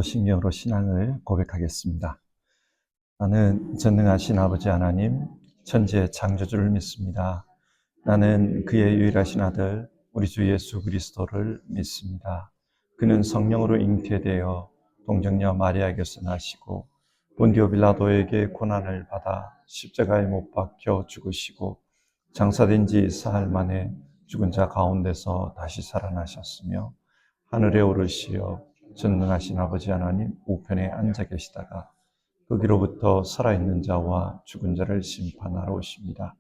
신경으로 신앙을 고백하겠습니다. 나는 전능하신 아버지 하나님, 천지의 창조주를 믿습니다. 나는 그의 유일하신 아들, 우리 주 예수 그리스도를 믿습니다. 그는 성령으로 잉태되어 동정녀 마리아에게서 나시고 본디오 빌라도에게 고난을 받아 십자가에 못 박혀 죽으시고 장사된 지 사흘 만에 죽은 자 가운데서 다시 살아나셨으며 하늘에 오르시어 전능하신 아버지 하나님 우편에 앉아 계시다가 거기로부터 살아있는 자와 죽은 자를 심판하러 오십니다.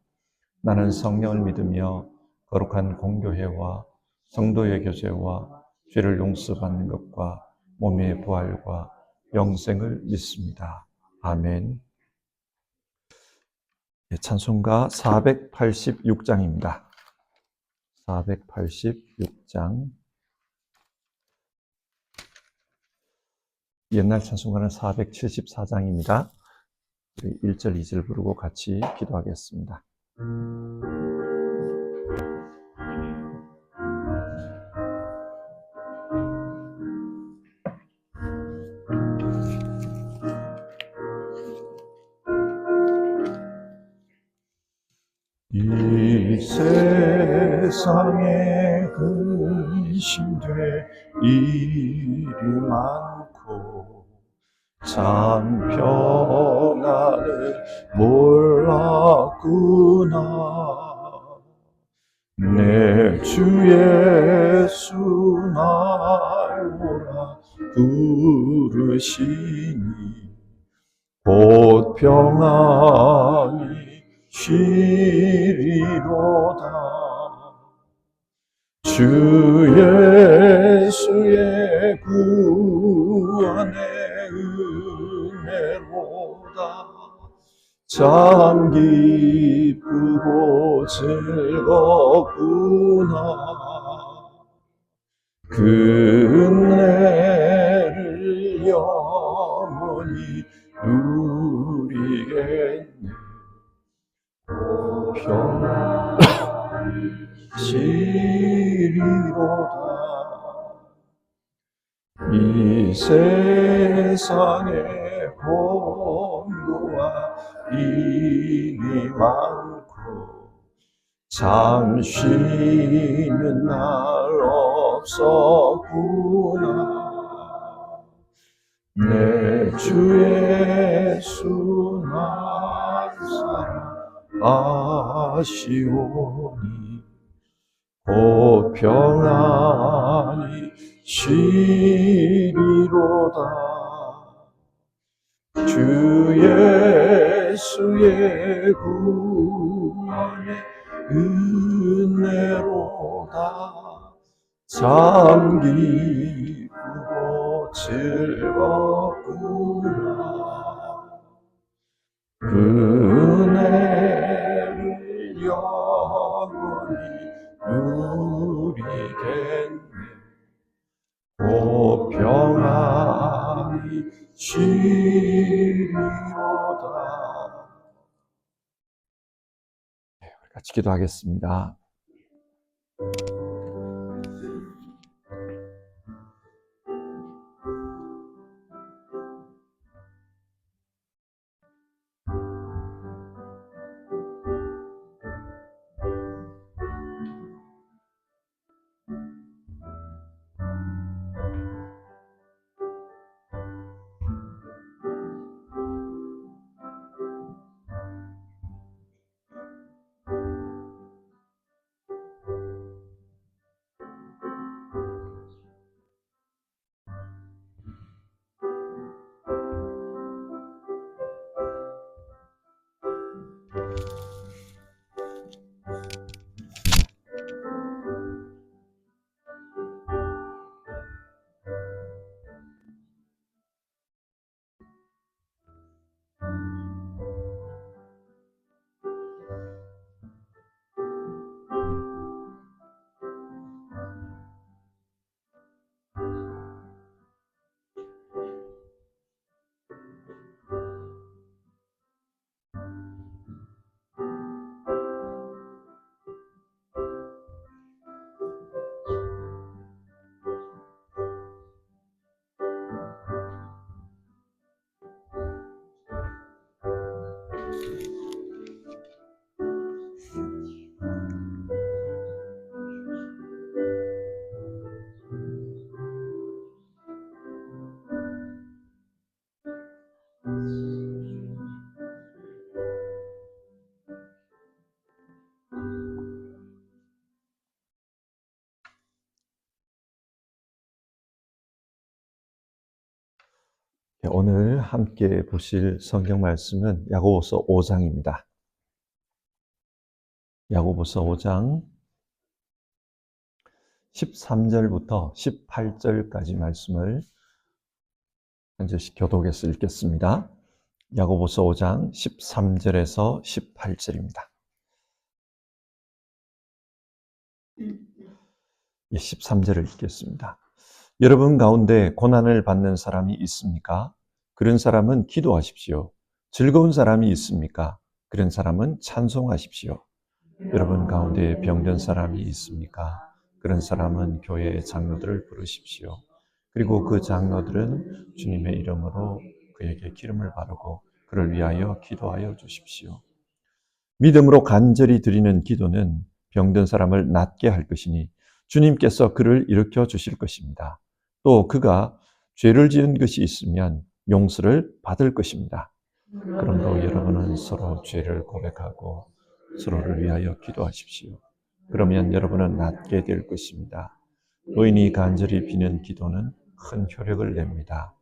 나는 성령을 믿으며 거룩한 공교회와 성도의 교제와 죄를 용서받는 것과 몸의 부활과 영생을 믿습니다. 아멘. 찬송가 486장입니다. 486장. 옛날 찬송가는 474장입니다. 1절, 2절 부르고 같이 기도하겠습니다. 이 세상에 근심돼 일이 많고 참 평안을 몰랐구나. 내 주 예수 날 오라 부르시니 곧 평안이 쉬리로다. 주 예수의 구원의 은혜로다. 참 기쁘고 즐겁구나. 그 은혜를 영원히 누리겠네. 평안이 쉬리로다. 이 세상에 공고와 일이 많고 참 쉬는 날 없었구나. 내 주 예수 날 사랑하시오니 곧 평안이 쉬리로다. 주 예수의 구원의 은혜로다. 참 기쁘고 즐겁구나. 그 은혜를 영원히 누리겠네. 오 평안이 쉬리로다. 같이 기도하겠습니다. 오늘 함께 보실 성경 말씀은 야고보서 5장입니다. 야고보서 5장 13절부터 18절까지 말씀을 한 절씩 교독해서 읽겠습니다. 야고보서 5장 13절에서 18절입니다. 13절을 읽겠습니다. 여러분 가운데 고난을 받는 사람이 있습니까? 그런 사람은 기도하십시오. 즐거운 사람이 있습니까? 그런 사람은 찬송하십시오. 여러분 가운데 병든 사람이 있습니까? 그런 사람은 교회의 장로들을 부르십시오. 그리고 그 장로들은 주님의 이름으로 그에게 기름을 바르고 그를 위하여 기도하여 주십시오. 믿음으로 간절히 드리는 기도는 병든 사람을 낫게 할 것이니 주님께서 그를 일으켜 주실 것입니다. 또 그가 죄를 지은 것이 있으면 용서를 받을 것입니다. 그러므로 여러분은 서로 죄를 고백하고 서로를 위하여 기도하십시오. 그러면 여러분은 낫게 될 것입니다. 의인이 간절히 비는 기도는 큰 효력을 냅니다.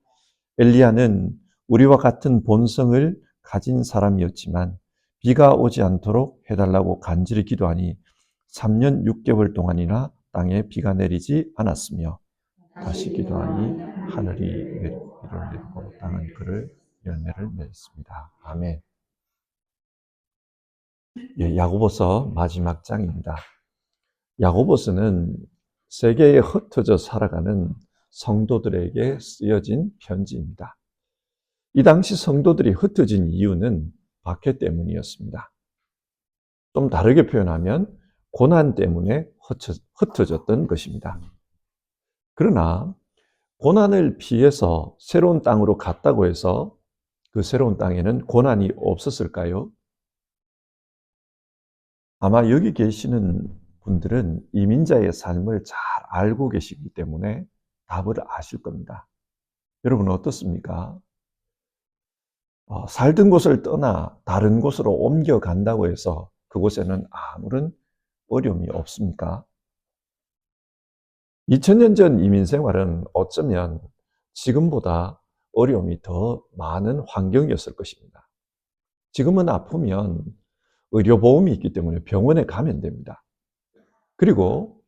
엘리야는 우리와 같은 본성을 가진 사람이었지만 비가 오지 않도록 해달라고 간절히 기도하니 3년 6개월 동안이나 땅에 비가 내리지 않았으며 다시 기도하니 하늘이 비를 내리고 땅은 그를 열매를 맺습니다. 아멘. 야고보서 마지막 장입니다. 야고보서는 세계에 흩어져 살아가는 성도들에게 쓰여진 편지입니다. 이 당시 성도들이 흩어진 이유는 박해 때문이었습니다. 좀 다르게 표현하면 고난 때문에 흩어졌던 것입니다. 그러나 고난을 피해서 새로운 땅으로 갔다고 해서 그 새로운 땅에는 고난이 없었을까요? 아마 여기 계시는 분들은 이민자의 삶을 잘 알고 계시기 때문에 답을 아실 겁니다. 여러분 어떻습니까? 살던 곳을 떠나 다른 곳으로 옮겨간다고 해서 그곳에는 아무런 어려움이 없습니까? 2000년 전 이민 생활은 어쩌면 지금보다 어려움이 더 많은 환경이었을 것입니다. 지금은 아프면 의료보험이 있기 때문에 병원에 가면 됩니다. 그리고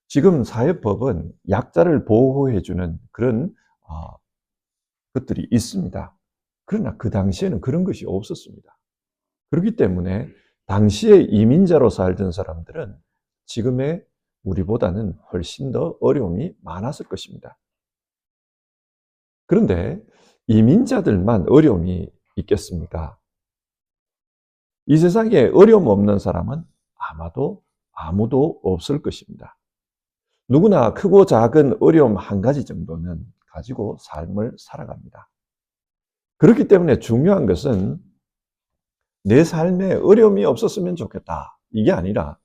지금 사회법은 약자를 보호해주는 그런 것들이 있습니다. 그러나 그 당시에는 그런 것이 없었습니다. 그렇기 때문에 당시에 이민자로 살던 사람들은 지금의 우리보다는 훨씬 더 어려움이 많았을 것입니다. 그런데 이민자들만 어려움이 있겠습니까? 이 세상에 어려움 없는 사람은 아무도 없을 것입니다. 누구나 크고 작은 어려움 한 가지 정도는 가지고 삶을 살아갑니다. 그렇기 때문에 중요한 것은 내 삶에 어려움이 없었으면 좋겠다. 이게 아니라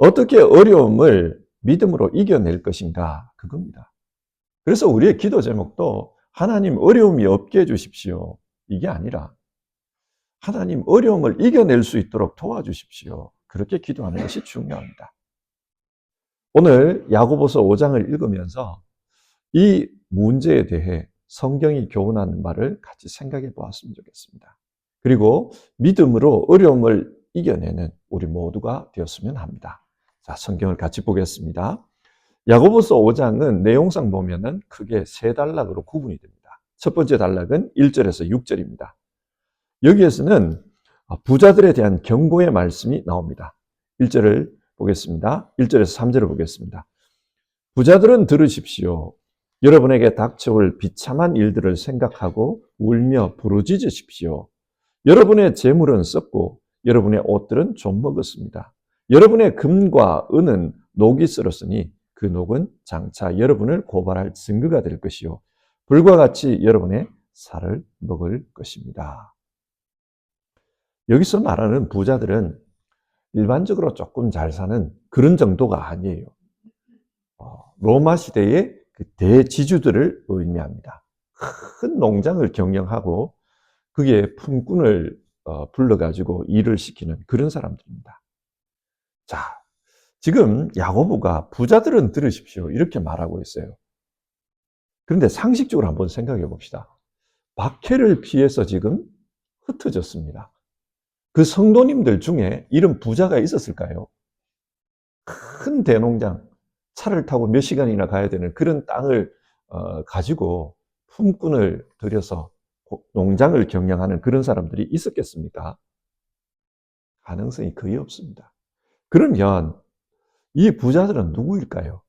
어떻게 어려움을 믿음으로 이겨낼 것인가 그겁니다. 그래서 우리의 기도 제목도 하나님 어려움이 없게 해주십시오. 이게 아니라 하나님 어려움을 이겨낼 수 있도록 도와주십시오. 그렇게 기도하는 것이 중요합니다. 오늘 야고보서 5장을 읽으면서 이 문제에 대해 성경이 교훈하는 말을 같이 생각해 보았으면 좋겠습니다. 그리고 믿음으로 어려움을 이겨내는 우리 모두가 되었으면 합니다. 자, 성경을 같이 보겠습니다. 야고보서 5장은 내용상 보면은 크게 세 단락으로 구분이 됩니다. 첫 번째 단락은 1절에서 6절입니다. 여기에서는 부자들에 대한 경고의 말씀이 나옵니다. 1절을 보겠습니다. 1절에서 3절을 보겠습니다. 부자들은 들으십시오. 여러분에게 닥쳐올 비참한 일들을 생각하고 울며 부르짖으십시오. 여러분의 재물은 썩고 여러분의 옷들은 좀 먹었습니다. 여러분의 금과 은은 녹이 쓸었으니 그 녹은 장차 여러분을 고발할 증거가 될 것이요 불과 같이 여러분의 살을 먹을 것입니다. 여기서 말하는 부자들은 일반적으로 조금 잘 사는 그런 정도가 아니에요. 로마 시대의 그 대지주들을 의미합니다. 큰 농장을 경영하고 그게 품꾼을 불러가지고 일을 시키는 그런 사람들입니다. 자, 지금 야고보가 부자들은 들으십시오. 이렇게 말하고 있어요. 그런데 상식적으로 한번 생각해 봅시다. 박해를 피해서 지금 흩어졌습니다. 그 성도님들 중에 이런 부자가 있었을까요? 큰 대농장, 차를 타고 몇 시간이나 가야 되는 그런 땅을 가지고 품꾼을 들여서 농장을 경영하는 그런 사람들이 있었겠습니까? 가능성이 거의 없습니다. 그러면 이 부자들은 누구일까요?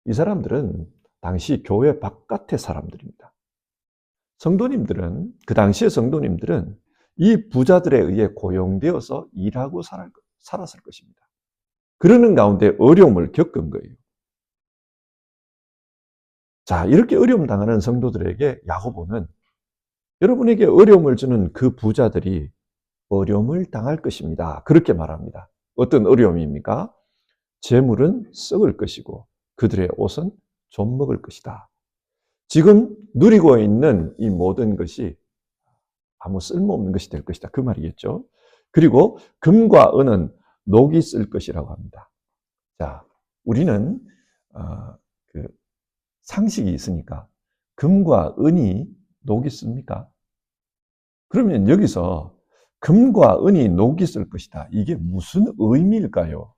이 사람들은 당시 교회 바깥의 사람들입니다. 성도님들은, 그 당시의 성도님들은 이 부자들에 의해 고용되어서 일하고 살았을 것입니다. 그러는 가운데 어려움을 겪은 거예요. 자, 이렇게 어려움 당하는 성도들에게 야고보는 여러분에게 어려움을 주는 그 부자들이 어려움을 당할 것입니다. 그렇게 말합니다. 어떤 어려움입니까? 재물은 썩을 것이고 그들의 옷은 좀 먹을 것이다. 지금 누리고 있는 이 모든 것이 아무 쓸모없는 것이 될 것이다. 그 말이겠죠. 그리고 금과 은은 녹이 쓸 것이라고 합니다. 자, 우리는 그 상식이 있으니까 금과 은이 녹이 씁니까? 그러면 여기서 금과 은이 녹이 쓸 것이다. 이게 무슨 의미일까요?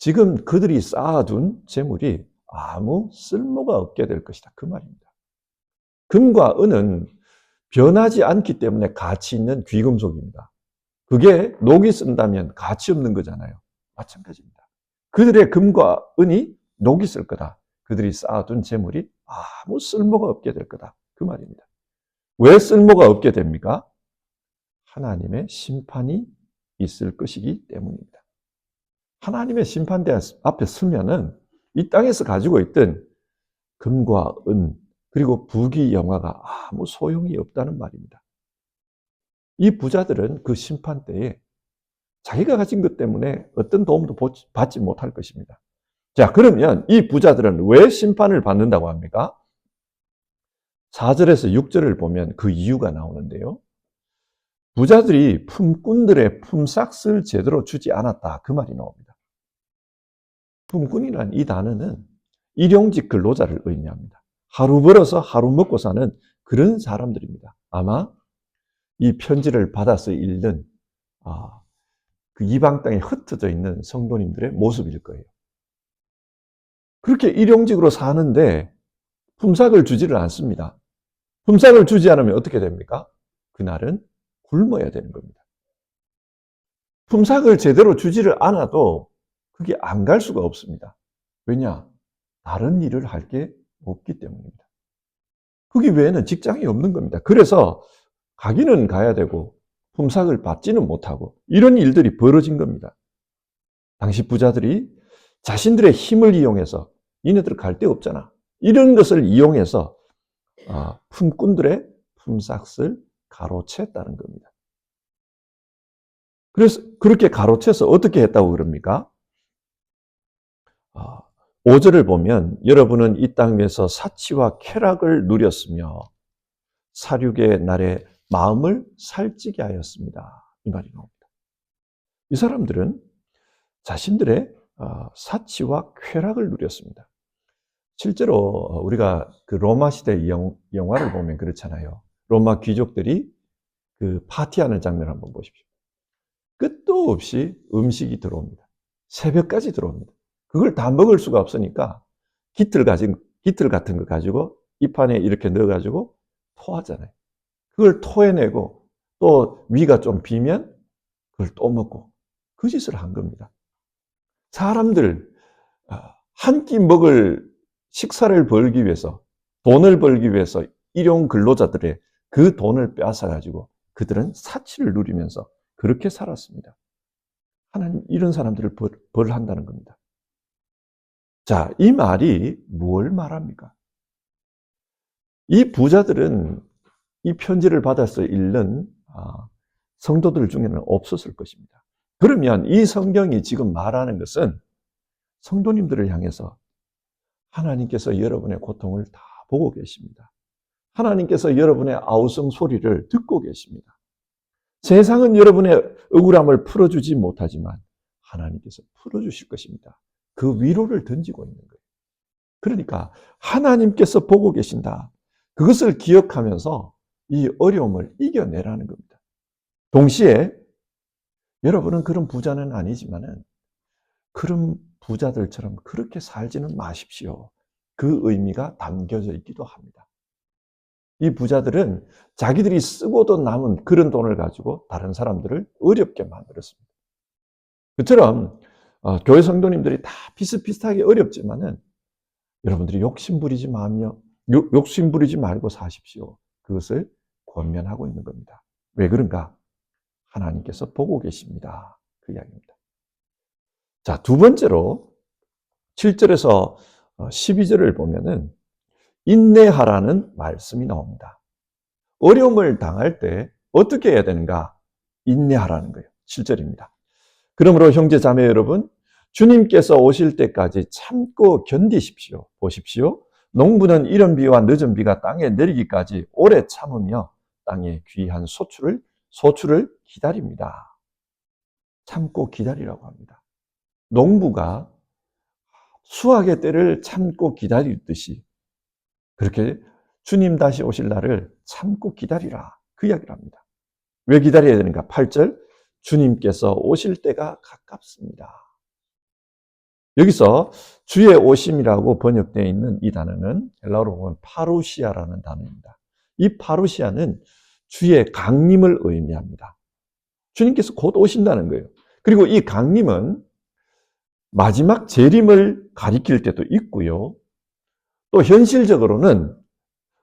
지금 그들이 쌓아둔 재물이 아무 쓸모가 없게 될 것이다. 그 말입니다. 금과 은은 변하지 않기 때문에 가치 있는 귀금속입니다. 그게 녹이 쓴다면 가치 없는 거잖아요. 마찬가지입니다. 그들의 금과 은이 녹이 쓸 거다. 그들이 쌓아둔 재물이 아무 쓸모가 없게 될 거다. 그 말입니다. 왜 쓸모가 없게 됩니까? 하나님의 심판이 있을 것이기 때문입니다. 하나님의 심판대 앞에 서면은 이 땅에서 가지고 있던 금과 은 그리고 부귀 영화가 아무 소용이 없다는 말입니다. 이 부자들은 그 심판 때에 자기가 가진 것 때문에 어떤 도움도 받지 못할 것입니다. 자, 그러면 이 부자들은 왜 심판을 받는다고 합니까? 4절에서 6절을 보면 그 이유가 나오는데요. 부자들이 품꾼들의 품삯을 제대로 주지 않았다. 그 말이 나옵니다. 품꾼이란 이 단어는 일용직 근로자를 의미합니다. 하루 벌어서 하루 먹고 사는 그런 사람들입니다. 아마 이 편지를 받아서 읽는 그 이방 땅에 흩어져 있는 성도님들의 모습일 거예요. 그렇게 일용직으로 사는데 품삯을 주지를 않습니다. 품삯을 주지 않으면 어떻게 됩니까? 그날은 굶어야 되는 겁니다. 품삯을 제대로 주지를 않아도 그게 안 갈 수가 없습니다. 왜냐? 다른 일을 할 게 없기 때문입니다. 거기 외에는 직장이 없는 겁니다. 그래서 가기는 가야 되고 품삯을 받지는 못하고 이런 일들이 벌어진 겁니다. 당시 부자들이 자신들의 힘을 이용해서 니네들 갈 데 없잖아. 이런 것을 이용해서 품꾼들의 품삯을 가로챘다는 겁니다. 그래서 그렇게 가로채서 어떻게 했다고 그럽니까? 5절을 보면 여러분은 이 땅 위에서 사치와 쾌락을 누렸으며 사륙의 날에 마음을 살찌게 하였습니다. 이 말이 나옵니다. 이 사람들은 자신들의 사치와 쾌락을 누렸습니다. 실제로 우리가 그 로마 시대 영화를 보면 그렇잖아요. 로마 귀족들이 그 파티하는 장면을 한번 보십시오. 끝도 없이 음식이 들어옵니다. 새벽까지 들어옵니다. 그걸 다 먹을 수가 없으니까 기틀 같은 거 가지고 입 안에 이렇게 넣어가지고 토하잖아요. 그걸 토해내고 또 위가 좀 비면 그걸 또 먹고 그 짓을 한 겁니다. 사람들 한 끼 먹을 식사를 벌기 위해서 돈을 벌기 위해서 일용 근로자들의 그 돈을 빼앗아가지고 그들은 사치를 누리면서 그렇게 살았습니다. 하나님 이런 사람들을 벌한다는 겁니다. 자, 이 말이 뭘 말합니까? 이 부자들은 이 편지를 받아서 읽는 성도들 중에는 없었을 것입니다. 그러면 이 성경이 지금 말하는 것은 성도님들을 향해서 하나님께서 여러분의 고통을 다 보고 계십니다. 하나님께서 여러분의 아우성 소리를 듣고 계십니다. 세상은 여러분의 억울함을 풀어주지 못하지만 하나님께서 풀어주실 것입니다. 그 위로를 던지고 있는 거예요. 그러니까 하나님께서 보고 계신다. 그것을 기억하면서 이 어려움을 이겨내라는 겁니다. 동시에 여러분은 그런 부자는 아니지만은 그런 부자들처럼 그렇게 살지는 마십시오. 그 의미가 담겨져 있기도 합니다. 이 부자들은 자기들이 쓰고도 남은 그런 돈을 가지고 다른 사람들을 어렵게 만들었습니다. 그처럼 교회 성도님들이 다 비슷비슷하게 어렵지만은 여러분들이 욕심 부리지 말고 사십시오. 그것을 권면하고 있는 겁니다. 왜 그런가? 하나님께서 보고 계십니다. 그 이야기입니다. 자, 두 번째로 7절에서 12절을 보면은 인내하라는 말씀이 나옵니다. 어려움을 당할 때 어떻게 해야 되는가? 인내하라는 거예요. 7절입니다. 그러므로 형제 자매 여러분, 주님께서 오실 때까지 참고 견디십시오. 보십시오. 농부는 이른 비와 늦은 비가 땅에 내리기까지 오래 참으며 땅에 귀한 소출을 기다립니다. 참고 기다리라고 합니다. 농부가 수확의 때를 참고 기다리듯이 그렇게 주님 다시 오실 날을 참고 기다리라. 그 이야기를 합니다. 왜 기다려야 되는가? 8절, 주님께서 오실 때가 가깝습니다. 여기서 주의 오심이라고 번역되어 있는 이 단어는 헬라어로 보면 파루시아라는 단어입니다. 이 파루시아는 주의 강림을 의미합니다. 주님께서 곧 오신다는 거예요. 그리고 이 강림은 마지막 재림을 가리킬 때도 있고요. 또 현실적으로는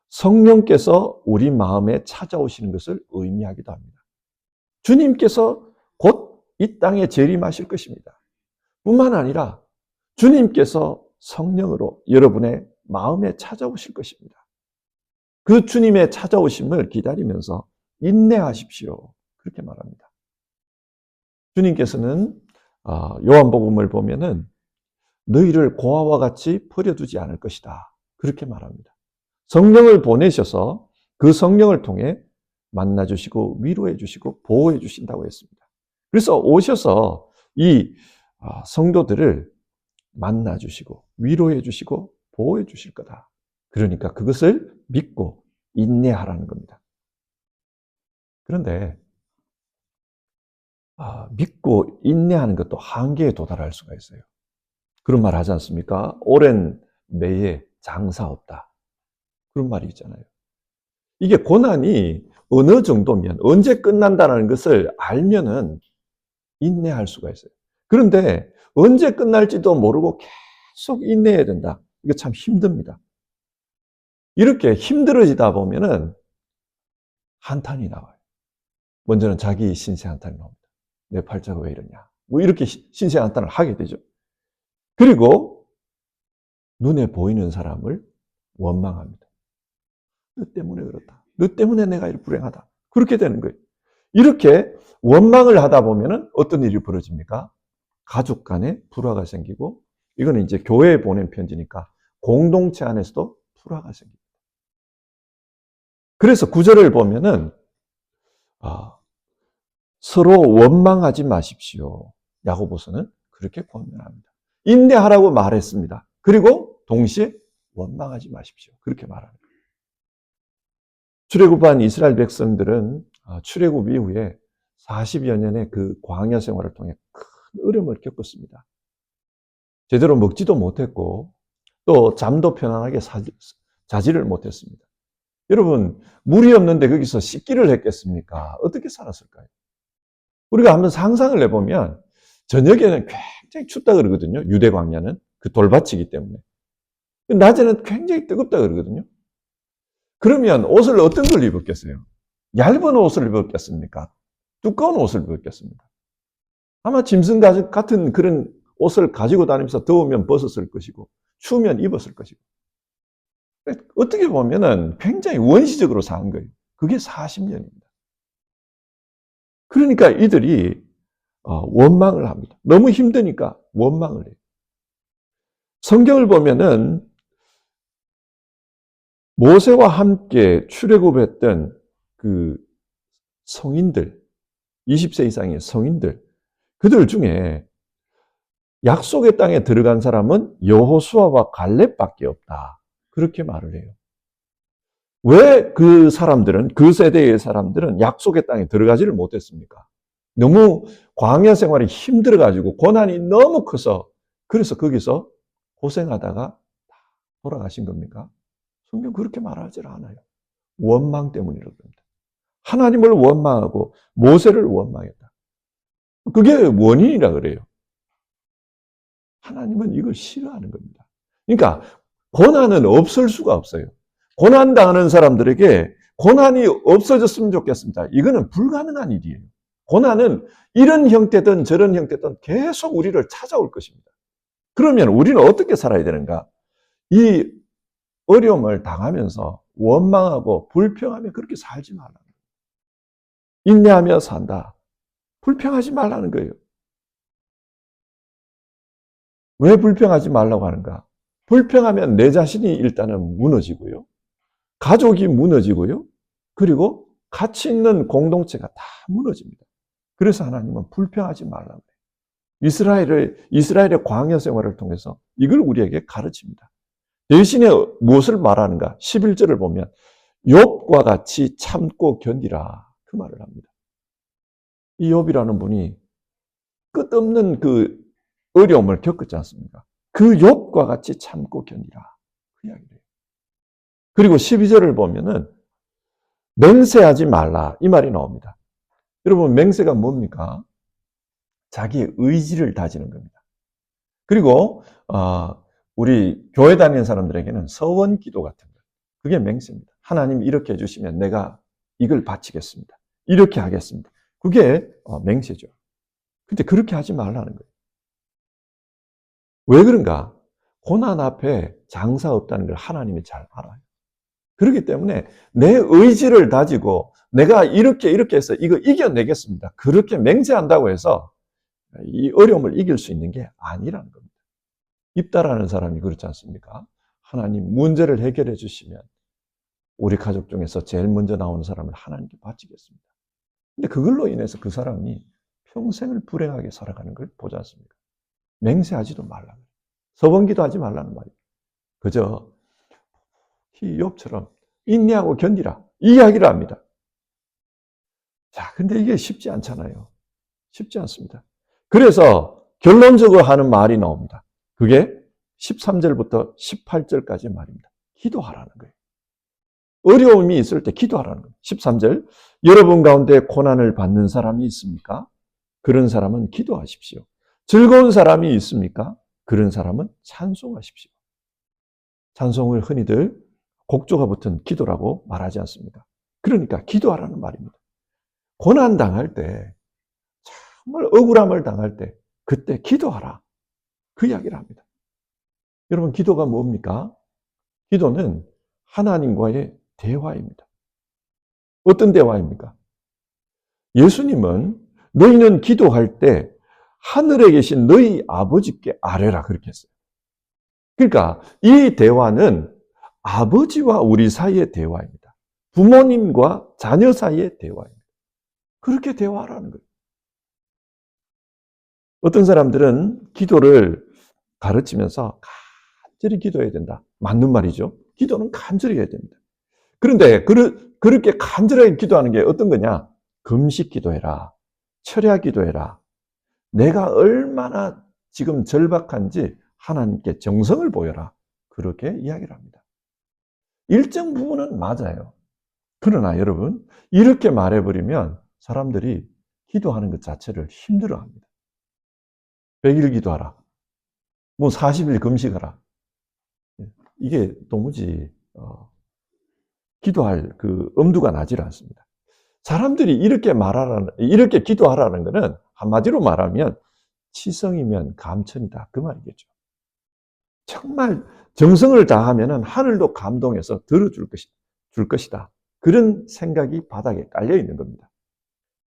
성령께서 우리 마음에 찾아오시는 것을 의미하기도 합니다. 주님께서 곧 이 땅에 재림하실 것입니다. 뿐만 아니라 주님께서 성령으로 여러분의 마음에 찾아오실 것입니다. 그 주님의 찾아오심을 기다리면서 인내하십시오. 그렇게 말합니다. 주님께서는 요한복음을 보면은 너희를 고아와 같이 버려두지 않을 것이다. 그렇게 말합니다. 성령을 보내셔서 그 성령을 통해 만나주시고 위로해주시고 보호해주신다고 했습니다. 그래서 오셔서 이 성도들을 만나주시고 위로해주시고 보호해주실 거다. 그러니까 그것을 믿고 인내하라는 겁니다. 그런데 믿고 인내하는 것도 한계에 도달할 수가 있어요. 그런 말 하지 않습니까? 오랜 매에 장사 없다. 그런 말이 있잖아요. 이게 고난이 어느 정도면 언제 끝난다는 것을 알면은 인내할 수가 있어요. 그런데 언제 끝날지도 모르고 계속 인내해야 된다. 이거 참 힘듭니다. 이렇게 힘들어지다 보면은 한탄이 나와요. 먼저는 자기 신세 한탄이 나옵니다. 내 팔자가 왜 이러냐. 뭐 이렇게 신세 한탄을 하게 되죠. 그리고 눈에 보이는 사람을 원망합니다. 너 때문에 그렇다. 너 때문에 내가 이렇게 불행하다. 그렇게 되는 거예요. 이렇게 원망을 하다 보면은 어떤 일이 벌어집니까? 가족 간에 불화가 생기고, 이거는 이제 교회에 보낸 편지니까 공동체 안에서도 불화가 생깁니다. 그래서 구절을 보면은 서로 원망하지 마십시오. 야고보서는 그렇게 권면합니다. 인내하라고 말했습니다. 그리고 동시에 원망하지 마십시오. 그렇게 말합니다. 출애굽한 이스라엘 백성들은 출애굽 이후에 40여 년의 그 광야 생활을 통해 큰 어려움을 겪었습니다. 제대로 먹지도 못했고 또 잠도 편안하게 자지를 못했습니다. 여러분, 물이 없는데 거기서 씻기를 했겠습니까? 어떻게 살았을까요? 우리가 한번 상상을 해보면 저녁에는 굉장히 춥다 그러거든요. 유대 광야는 그 돌밭이기 때문에. 낮에는 굉장히 뜨겁다 그러거든요. 그러면 옷을 어떤 걸 입었겠어요? 얇은 옷을 입었겠습니까? 두꺼운 옷을 입었겠습니까? 아마 짐승 같은 그런 옷을 가지고 다니면서 더우면 벗었을 것이고 추우면 입었을 것이고. 어떻게 보면은 굉장히 원시적으로 산 거예요. 그게 40년입니다. 그러니까 이들이 원망을 합니다. 너무 힘드니까 원망을 해요. 성경을 보면은 모세와 함께 출애굽했던 그 성인들, 20세 이상의 성인들, 그들 중에 약속의 땅에 들어간 사람은 여호수아와 갈렙밖에 없다. 그렇게 말을 해요. 왜 그 사람들은, 그 세대의 사람들은 약속의 땅에 들어가지를 못했습니까? 너무 광야 생활이 힘들어가지고 고난이 너무 커서 그래서 거기서 고생하다가 돌아가신 겁니까? 성경 그렇게 말하지 않아요. 원망 때문이라고 합니다. 하나님을 원망하고 모세를 원망했다. 그게 원인이라 그래요. 하나님은 이걸 싫어하는 겁니다. 그러니까 고난은 없을 수가 없어요. 고난 당하는 사람들에게 고난이 없어졌으면 좋겠습니다. 이거는 불가능한 일이에요. 고난은 이런 형태든 저런 형태든 계속 우리를 찾아올 것입니다. 그러면 우리는 어떻게 살아야 되는가? 이 어려움을 당하면서 원망하고 불평하며 그렇게 살지 말라는 거예요. 인내하며 산다. 불평하지 말라는 거예요. 왜 불평하지 말라고 하는가? 불평하면 내 자신이 일단은 무너지고요. 가족이 무너지고요. 그리고 가치 있는 공동체가 다 무너집니다. 그래서 하나님은 불평하지 말라고 해요. 이스라엘의 광야 생활을 통해서 이걸 우리에게 가르칩니다. 대신에 무엇을 말하는가? 11절을 보면 욥과 같이 참고 견디라. 그 말을 합니다. 이 욥이라는 분이 끝없는 그 어려움을 겪었지 않습니까? 그 욥과 같이 참고 견디라. 그 이야기를 해요. 그리고 12절을 보면은 맹세하지 말라. 이 말이 나옵니다. 여러분, 맹세가 뭡니까? 자기의 의지를 다지는 겁니다. 그리고, 우리 교회 다니는 사람들에게는 서원 기도 같은 거. 그게 맹세입니다. 하나님 이렇게 해주시면 내가 이걸 바치겠습니다. 이렇게 하겠습니다. 그게 맹세죠. 근데 그렇게 하지 말라는 거예요. 왜 그런가? 고난 앞에 장사 없다는 걸 하나님이 잘 알아요. 그렇기 때문에 내 의지를 다지고 내가 이렇게 해서 이거 이겨내겠습니다. 그렇게 맹세한다고 해서 이 어려움을 이길 수 있는 게 아니라는 겁니다. 입다라는 사람이 그렇지 않습니까? 하나님 문제를 해결해 주시면 우리 가족 중에서 제일 먼저 나오는 사람을 하나님께 바치겠습니다. 근데 그걸로 인해서 그 사람이 평생을 불행하게 살아가는 걸 보지 않습니까? 맹세하지도 말라는 거예요. 서번기도 하지 말라는 말이에요. 그저 욥처럼 인내하고 견디라. 이 이야기를 합니다. 자, 근데 이게 쉽지 않잖아요. 쉽지 않습니다. 그래서 결론적으로 하는 말이 나옵니다. 그게 13절부터 18절까지의 말입니다. 기도하라는 거예요. 어려움이 있을 때 기도하라는 거예요. 13절, 여러분 가운데 고난을 받는 사람이 있습니까? 그런 사람은 기도하십시오. 즐거운 사람이 있습니까? 그런 사람은 찬송하십시오. 찬송을 흔히들 곡조가 붙은 기도라고 말하지 않습니까? 그러니까 기도하라는 말입니다. 고난 당할 때, 정말 억울함을 당할 때, 그때 기도하라. 그 이야기를 합니다. 여러분, 기도가 뭡니까? 기도는 하나님과의 대화입니다. 어떤 대화입니까? 예수님은 너희는 기도할 때 하늘에 계신 너희 아버지께 아뢰라 그렇게 했어요. 그러니까 이 대화는 아버지와 우리 사이의 대화입니다. 부모님과 자녀 사이의 대화입니다. 그렇게 대화하라는 거예요. 어떤 사람들은 기도를 가르치면서 간절히 기도해야 된다. 맞는 말이죠. 기도는 간절히 해야 됩니다. 그런데 그렇게 간절하게 기도하는 게 어떤 거냐? 금식 기도해라. 철야 기도해라. 내가 얼마나 지금 절박한지 하나님께 정성을 보여라. 그렇게 이야기를 합니다. 일정 부분은 맞아요. 그러나 여러분, 이렇게 말해버리면 사람들이 기도하는 것 자체를 힘들어합니다. 100일 기도하라. 뭐 40일 금식하라. 이게 도무지 기도할 그 엄두가 나질 않습니다. 사람들이 이렇게 기도하라는 것은 한마디로 말하면 치성이면 감천이다. 그 말이겠죠. 정말 정성을 다하면 하늘도 감동해서 들어줄 것이다. 그런 생각이 바닥에 깔려 있는 겁니다.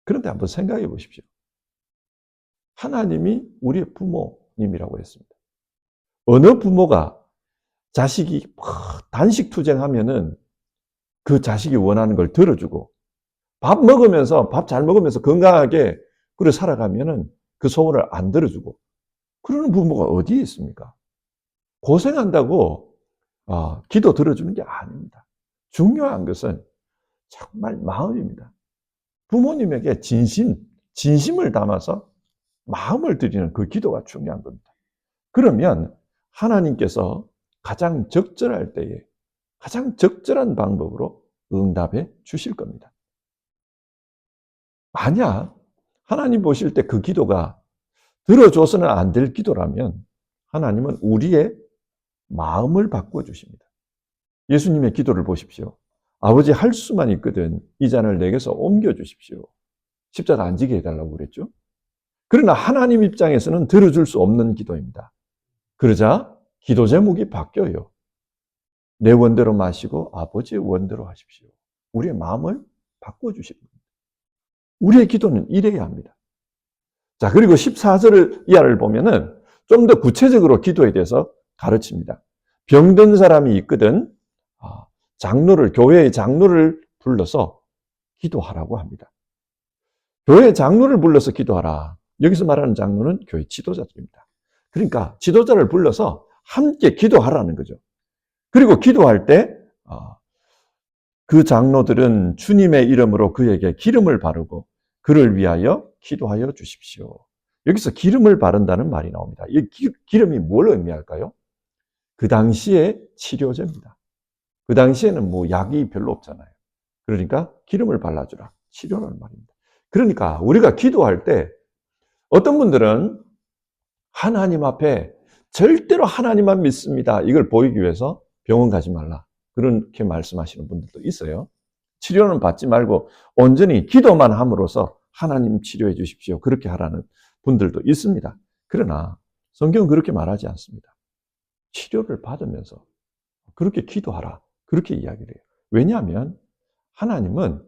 그런데 한번 생각해 보십시오. 하나님이 우리의 부모님이라고 했습니다. 어느 부모가 자식이 단식 투쟁하면은 그 자식이 원하는 걸 들어주고 밥 잘 먹으면서 건강하게 그래 살아가면은 그 소원을 안 들어주고 그러는 부모가 어디에 있습니까? 고생한다고 기도 들어주는 게 아닙니다. 중요한 것은 정말 마음입니다. 부모님에게 진심을 담아서 마음을 드리는 그 기도가 중요한 겁니다. 그러면 하나님께서 가장 적절할 때에 가장 적절한 방법으로 응답해 주실 겁니다. 만약 하나님 보실 때 그 기도가 들어줘서는 안 될 기도라면 하나님은 우리의 마음을 바꿔주십니다. 예수님의 기도를 보십시오. 아버지, 할 수만 있거든 이 잔을 내게서 옮겨주십시오. 십자가 안 지게 해달라고 그랬죠. 그러나 하나님 입장에서는 들어줄 수 없는 기도입니다. 그러자 기도 제목이 바뀌어요. 내 원대로 마시고 아버지의 원대로 하십시오. 우리의 마음을 바꿔주십니다. 우리의 기도는 이래야 합니다. 자, 그리고 14절 이하를 보면은 좀 더 구체적으로 기도에 대해서 가르칩니다. 병든 사람이 있거든 교회의 장로를 불러서 기도하라고 합니다. 교회 장로를 불러서 기도하라. 여기서 말하는 장로는 교회 지도자들입니다. 그러니까 지도자를 불러서 함께 기도하라는 거죠. 그리고 기도할 때 그 장로들은 주님의 이름으로 그에게 기름을 바르고 그를 위하여 기도하여 주십시오. 여기서 기름을 바른다는 말이 나옵니다. 이 기름이 뭘 의미할까요? 그 당시에 치료제입니다. 그 당시에는 뭐 약이 별로 없잖아요. 그러니까 기름을 발라주라. 치료라는 말입니다. 그러니까 우리가 기도할 때 어떤 분들은 하나님 앞에 절대로 하나님만 믿습니다. 이걸 보이기 위해서 병원 가지 말라. 그렇게 말씀하시는 분들도 있어요. 치료는 받지 말고 온전히 기도만 함으로써 하나님 치료해 주십시오. 그렇게 하라는 분들도 있습니다. 그러나 성경은 그렇게 말하지 않습니다. 치료를 받으면서 그렇게 기도하라. 그렇게 이야기를 해요. 왜냐하면 하나님은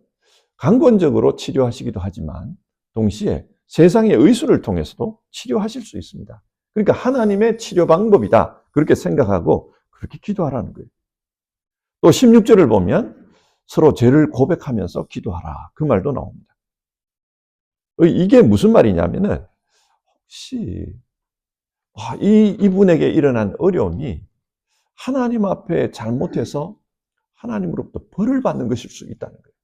강권적으로 치료하시기도 하지만 동시에 세상의 의술을 통해서도 치료하실 수 있습니다. 그러니까 하나님의 치료 방법이다. 그렇게 생각하고 그렇게 기도하라는 거예요. 또 16절을 보면 서로 죄를 고백하면서 기도하라. 그 말도 나옵니다. 이게 무슨 말이냐면은 혹시 이분에게 일어난 어려움이 하나님 앞에 잘못해서 하나님으로부터 벌을 받는 것일 수 있다는 거예요.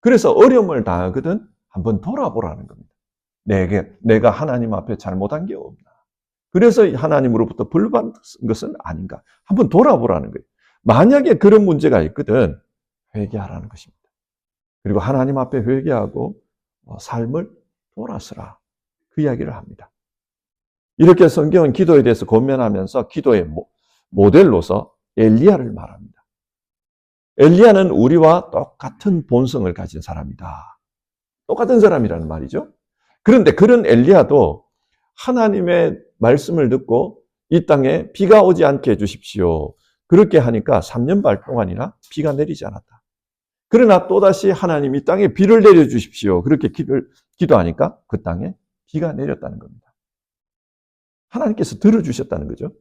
그래서 어려움을 당하거든 한번 돌아보라는 겁니다. 내가 하나님 앞에 잘못한 게 없나? 그래서 하나님으로부터 벌 받은 것은 아닌가? 한번 돌아보라는 거예요. 만약에 그런 문제가 있거든 회개하라는 것입니다. 그리고 하나님 앞에 회개하고 삶을 돌아서라. 그 이야기를 합니다. 이렇게 성경은 기도에 대해서 권면하면서 기도의 모델로서 엘리야를 말합니다. 엘리야는 우리와 똑같은 본성을 가진 사람이다. 똑같은 사람이라는 말이죠. 그런데 그런 엘리야도 하나님의 말씀을 듣고 이 땅에 비가 오지 않게 해주십시오. 그렇게 하니까 3년 반 동안이나 비가 내리지 않았다. 그러나 또다시 하나님 이 땅에 비를 내려주십시오. 그렇게 기도하니까 그 땅에 비가 내렸다는 겁니다. 하나님께서 들어주셨다는 거죠.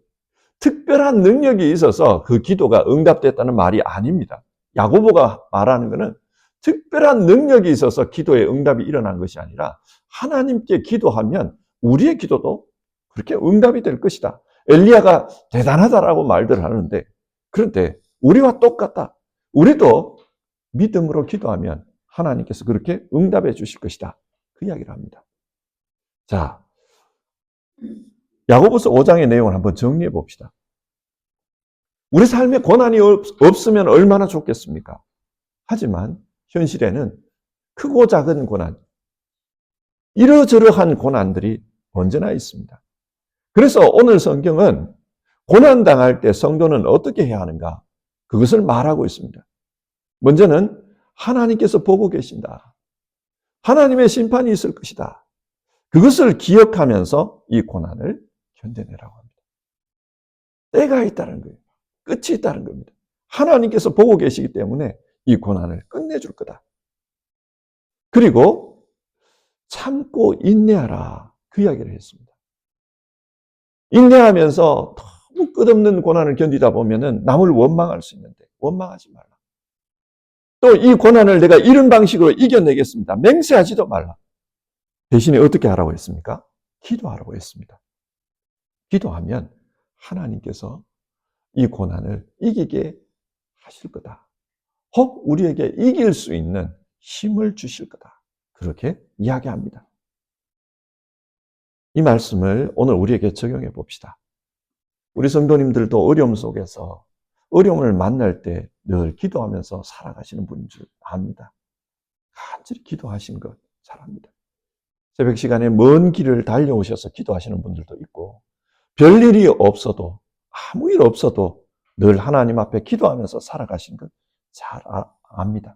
특별한 능력이 있어서 그 기도가 응답됐다는 말이 아닙니다. 야고보가 말하는 것은 특별한 능력이 있어서 기도에 응답이 일어난 것이 아니라 하나님께 기도하면 우리의 기도도 그렇게 응답이 될 것이다. 엘리야가 대단하다라고 말들 하는데 그런데 우리와 똑같다. 우리도 믿음으로 기도하면 하나님께서 그렇게 응답해 주실 것이다. 그 이야기를 합니다. 자, 야고보서 5장의 내용을 한번 정리해 봅시다. 우리 삶에 고난이 없으면 얼마나 좋겠습니까? 하지만 현실에는 크고 작은 고난, 이러저러한 고난들이 언제나 있습니다. 그래서 오늘 성경은 고난당할 때 성도는 어떻게 해야 하는가? 그것을 말하고 있습니다. 먼저는 하나님께서 보고 계신다. 하나님의 심판이 있을 것이다. 그것을 기억하면서 이 고난을 견뎌내라고 합니다. 때가 있다는 거예요. 끝이 있다는 겁니다. 하나님께서 보고 계시기 때문에 이 고난을 끝내줄 거다. 그리고 참고 인내하라. 그 이야기를 했습니다. 인내하면서 너무 끝없는 고난을 견디다 보면은 남을 원망할 수 있는데 원망하지 말라. 또 이 고난을 내가 이런 방식으로 이겨내겠습니다. 맹세하지도 말라. 대신에 어떻게 하라고 했습니까? 기도하라고 했습니다. 기도하면 하나님께서 이 고난을 이기게 하실 거다. 혹 우리에게 이길 수 있는 힘을 주실 거다. 그렇게 이야기합니다. 이 말씀을 오늘 우리에게 적용해 봅시다. 우리 성도님들도 어려움 속에서 어려움을 만날 때 늘 기도하면서 살아가시는 분인 줄 압니다. 간절히 기도하신 것 잘 압니다. 새벽 시간에 먼 길을 달려오셔서 기도하시는 분들도 있고, 별일이 없어도, 아무 일 없어도 늘 하나님 앞에 기도하면서 살아가신 것 잘 압니다.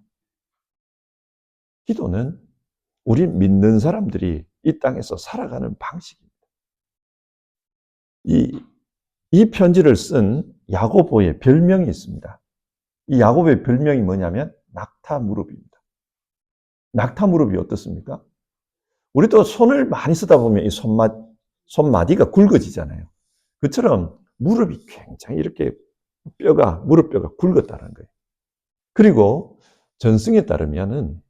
기도는 우리 믿는 사람들이 이 땅에서 살아가는 방식입니다. 이 편지를 쓴 야고보의 별명이 있습니다. 이 야고보의 별명이 뭐냐면 낙타무릎입니다. 낙타무릎이 어떻습니까? 우리도 손을 많이 쓰다 보면 이 손마디가 굵어지잖아요. 그처럼 무릎이 굉장히 이렇게 무릎뼈가 굵었다는 거예요. 그리고 전승에 따르면은,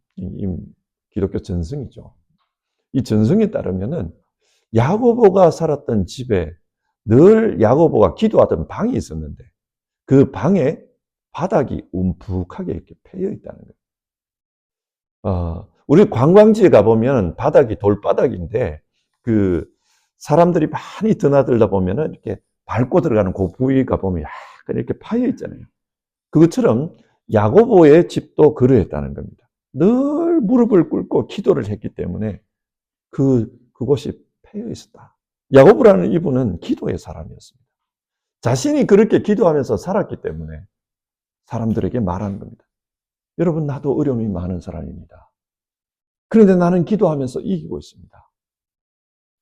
기독교 전승이죠. 이 전승에 따르면은 야고보가 살았던 집에 늘 야고보가 기도하던 방이 있었는데 그 방에 바닥이 움푹하게 이렇게 패여 있다는 거예요. 우리 관광지에 가보면 바닥이 돌바닥인데 그 사람들이 많이 드나들다 보면은 이렇게 밟고 들어가는 그 부위에 가보면 약간 이렇게 파여 있잖아요. 그것처럼 야고보의 집도 그러했다는 겁니다. 늘 무릎을 꿇고 기도를 했기 때문에 그곳이 패여 있었다. 야고보라는 이분은 기도의 사람이었습니다. 자신이 그렇게 기도하면서 살았기 때문에 사람들에게 말하는 겁니다. 여러분, 나도 어려움이 많은 사람입니다. 그런데 나는 기도하면서 이기고 있습니다.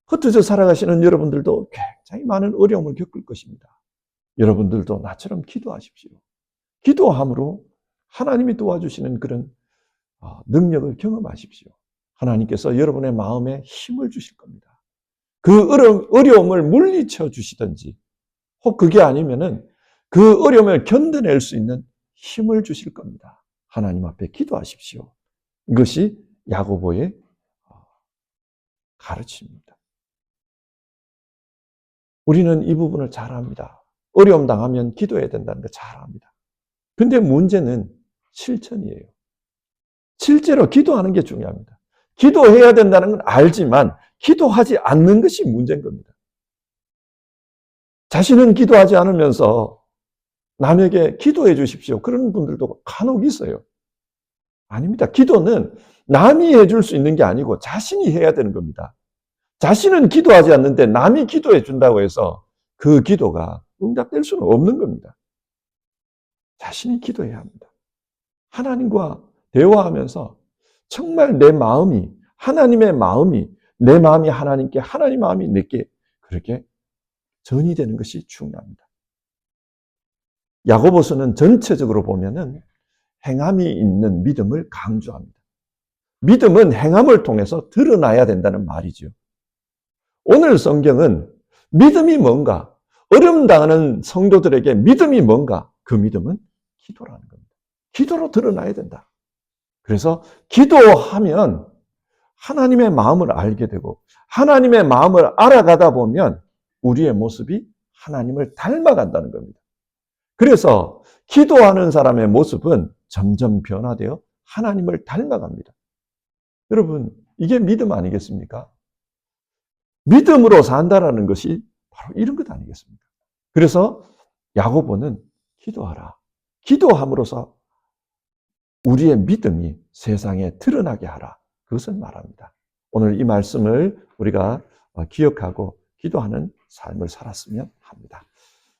흩어져 살아가시는 여러분들도 굉장히 많은 어려움을 겪을 것입니다. 여러분들도 나처럼 기도하십시오. 기도함으로 하나님이 도와주시는 그런 능력을 경험하십시오. 하나님께서 여러분의 마음에 힘을 주실 겁니다. 그 어려움을 물리쳐 주시든지, 혹 그게 아니면은 그 어려움을 견뎌낼 수 있는 힘을 주실 겁니다. 하나님 앞에 기도하십시오. 이것이 야고보의 가르침입니다. 우리는 이 부분을 잘 압니다. 어려움 당하면 기도해야 된다는 걸 잘 압니다. 근데 문제는 실천이에요. 실제로 기도하는 게 중요합니다. 기도해야 된다는 건 알지만 기도하지 않는 것이 문제인 겁니다. 자신은 기도하지 않으면서 남에게 기도해 주십시오. 그런 분들도 간혹 있어요. 아닙니다. 기도는 남이 해줄 수 있는 게 아니고 자신이 해야 되는 겁니다. 자신은 기도하지 않는데 남이 기도해 준다고 해서 그 기도가 응답될 수는 없는 겁니다. 자신이 기도해야 합니다. 하나님과 대화하면서 정말 내 마음이, 하나님의 마음이, 내 마음이 하나님께, 하나님 마음이 내게 그렇게 전이되는 것이 중요합니다. 야고보서는 전체적으로 보면은 행함이 있는 믿음을 강조합니다. 믿음은 행함을 통해서 드러나야 된다는 말이죠. 오늘 성경은 믿음이 뭔가, 어려움 당하는 성도들에게 믿음이 뭔가, 그 믿음은 기도라는 겁니다. 기도로 드러나야 된다. 그래서 기도하면 하나님의 마음을 알게 되고 하나님의 마음을 알아가다 보면 우리의 모습이 하나님을 닮아간다는 겁니다. 그래서 기도하는 사람의 모습은 점점 변화되어 하나님을 닮아갑니다. 여러분, 이게 믿음 아니겠습니까? 믿음으로 산다라는 것이 바로 이런 것 아니겠습니까? 그래서 야고보는 기도하라. 기도함으로써 우리의 믿음이 세상에 드러나게 하라. 그것을 말합니다. 오늘 이 말씀을 우리가 기억하고 기도하는 삶을 살았으면 합니다.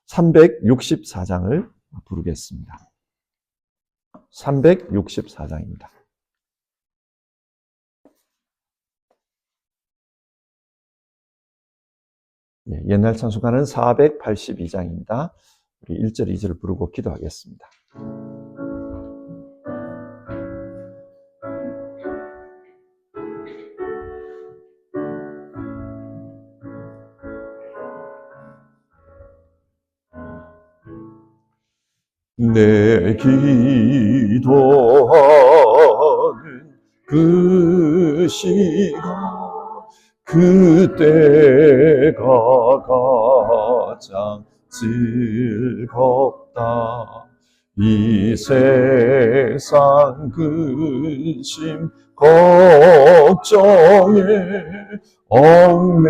364장을 부르겠습니다. 364장입니다. 옛날 찬송가는 482장입니다. 우리 1절, 2절을 부르고 기도하겠습니다. 내 기도하는 그 시간 그때가 가장 즐겁다. 이 세상 근심 걱정에 얽매인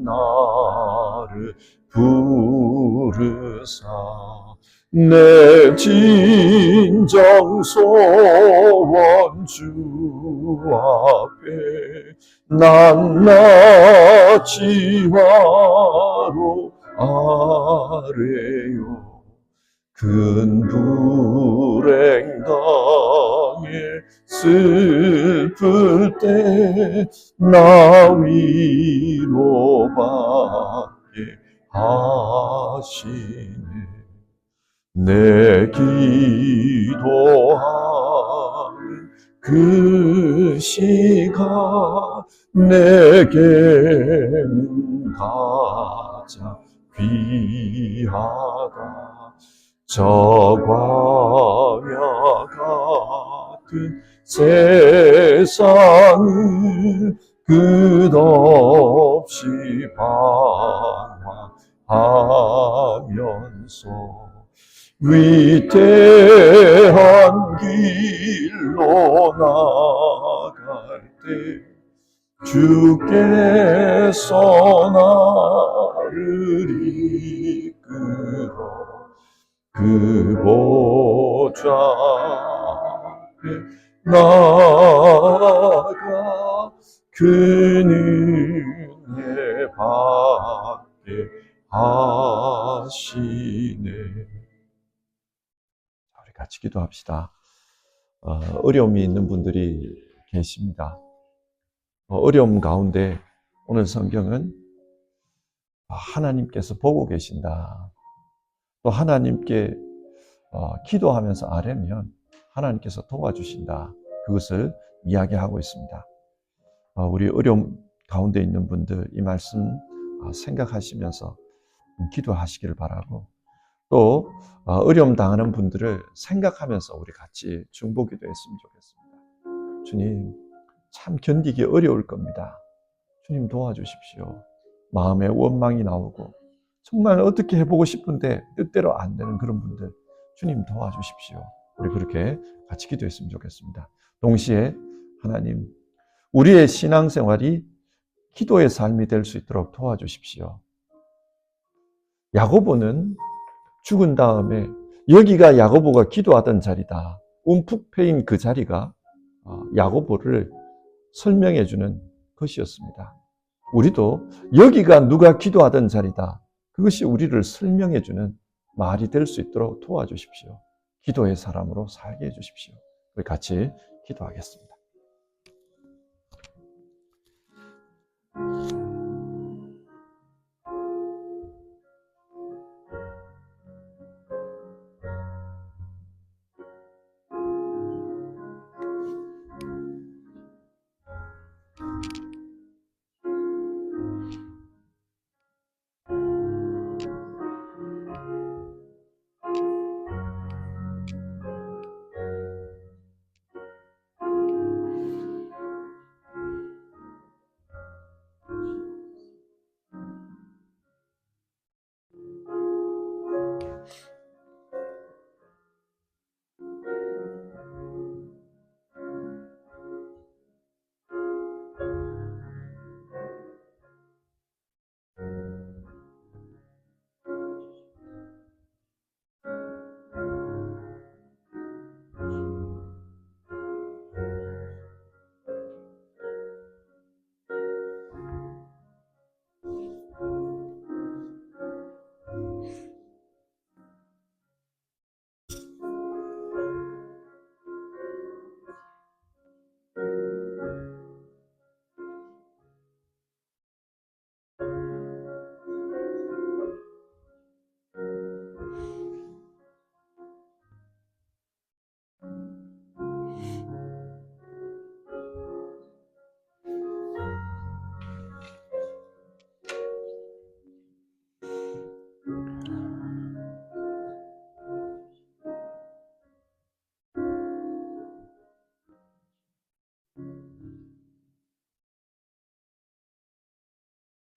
나를 부르사 내 진정 소원 주 앞에 낱낱이 바로 아래요. 큰 불행 당해 슬플 때 나 위로받게 하시네. 내 기도하는 그 시간 내게는 가장 귀하다. 저 광야 같은 세상을 끝없이 방황하면서 위대한 길로 나갈 때 주께서 나를 이끌어 그 보좌 앞에 나아가 그 은혜 받게 하시네. 우리 같이 기도합시다. 어려움이 있는 분들이 계십니다. 어려움 가운데 오늘 성경은 하나님께서 보고 계신다. 또 하나님께 기도하면서 아뢰면 하나님께서 도와주신다. 그것을 이야기하고 있습니다. 우리 어려움 가운데 있는 분들 이 말씀 생각하시면서 기도하시기를 바라고, 또 어려움 당하는 분들을 생각하면서 우리 같이 중보기도 했으면 좋겠습니다. 주님, 참 견디기 어려울 겁니다. 주님 도와주십시오. 마음에 원망이 나오고 정말 어떻게 해보고 싶은데 뜻대로 안 되는 그런 분들, 주님 도와주십시오. 우리 그렇게 같이 기도했으면 좋겠습니다. 동시에 하나님, 우리의 신앙생활이 기도의 삶이 될 수 있도록 도와주십시오. 야고보는 죽은 다음에 여기가 야고보가 기도하던 자리다, 움푹 패인 그 자리가 야고보를 설명해 주는 것이었습니다. 우리도 여기가 누가 기도하던 자리다, 그것이 우리를 설명해 주는 말이 될 수 있도록 도와주십시오. 기도의 사람으로 살게 해주십시오. 우리 같이 기도하겠습니다.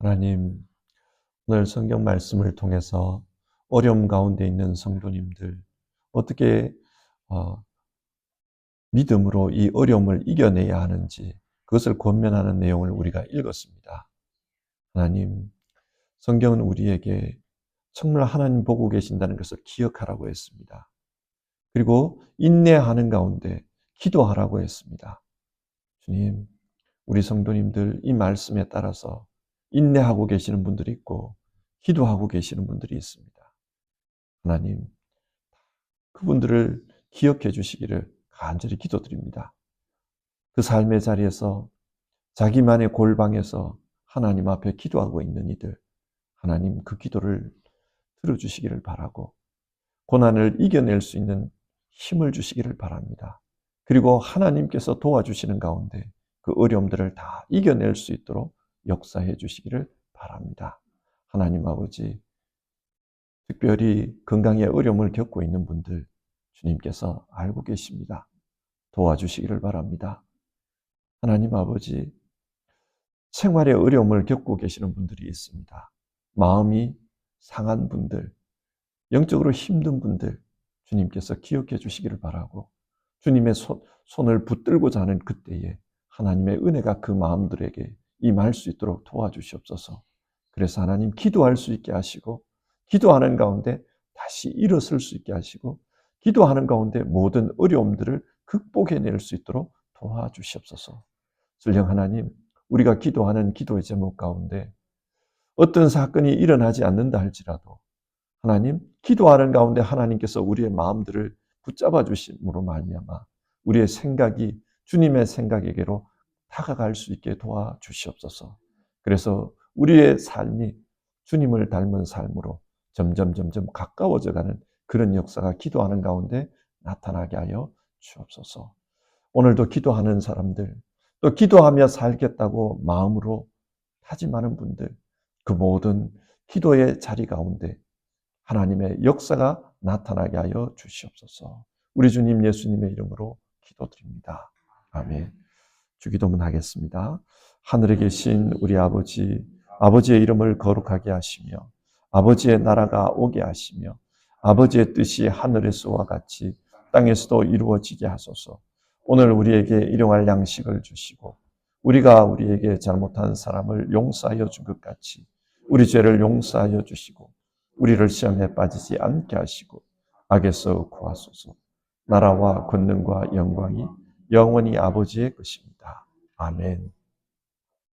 하나님, 오늘 성경 말씀을 통해서 어려움 가운데 있는 성도님들 어떻게 믿음으로 이 어려움을 이겨내야 하는지 그것을 권면하는 내용을 우리가 읽었습니다. 하나님, 성경은 우리에게 정말 하나님 보고 계신다는 것을 기억하라고 했습니다. 그리고 인내하는 가운데 기도하라고 했습니다. 주님, 우리 성도님들 이 말씀에 따라서 인내하고 계시는 분들이 있고 기도하고 계시는 분들이 있습니다. 하나님, 그분들을 기억해 주시기를 간절히 기도드립니다. 그 삶의 자리에서 자기만의 골방에서 하나님 앞에 기도하고 있는 이들, 하나님 그 기도를 들어주시기를 바라고 고난을 이겨낼 수 있는 힘을 주시기를 바랍니다. 그리고 하나님께서 도와주시는 가운데 그 어려움들을 다 이겨낼 수 있도록 역사해 주시기를 바랍니다. 하나님 아버지, 특별히 건강에 어려움을 겪고 있는 분들 주님께서 알고 계십니다. 도와주시기를 바랍니다. 하나님 아버지, 생활에 어려움을 겪고 계시는 분들이 있습니다. 마음이 상한 분들, 영적으로 힘든 분들 주님께서 기억해 주시기를 바라고 주님의 손을 붙들고자 하는 그때에 하나님의 은혜가 그 마음들에게 임할 수 있도록 도와주시옵소서. 그래서 하나님 기도할 수 있게 하시고 기도하는 가운데 다시 일어설 수 있게 하시고 기도하는 가운데 모든 어려움들을 극복해낼 수 있도록 도와주시옵소서. 설령 하나님, 우리가 기도하는 기도의 제목 가운데 어떤 사건이 일어나지 않는다 할지라도 하나님, 기도하는 가운데 하나님께서 우리의 마음들을 붙잡아 주심으로 말미암아 우리의 생각이 주님의 생각에게로 다가갈 수 있게 도와주시옵소서. 그래서 우리의 삶이 주님을 닮은 삶으로 점점 가까워져가는 그런 역사가 기도하는 가운데 나타나게 하여 주옵소서. 오늘도 기도하는 사람들, 또 기도하며 살겠다고 마음으로 다짐하는 분들, 그 모든 기도의 자리 가운데 하나님의 역사가 나타나게 하여 주시옵소서. 우리 주님 예수님의 이름으로 기도드립니다. 아멘. 주기도문 하겠습니다. 하늘에 계신 우리 아버지, 아버지의 이름을 거룩하게 하시며 아버지의 나라가 오게 하시며 아버지의 뜻이 하늘에서와 같이 땅에서도 이루어지게 하소서. 오늘 우리에게 일용할 양식을 주시고 우리가 우리에게 잘못한 사람을 용서하여 준 것 같이 우리 죄를 용서하여 주시고 우리를 시험에 빠지지 않게 하시고 악에서 구하소서. 나라와 권능과 영광이 영원히 아버지의 것입니다. 아멘.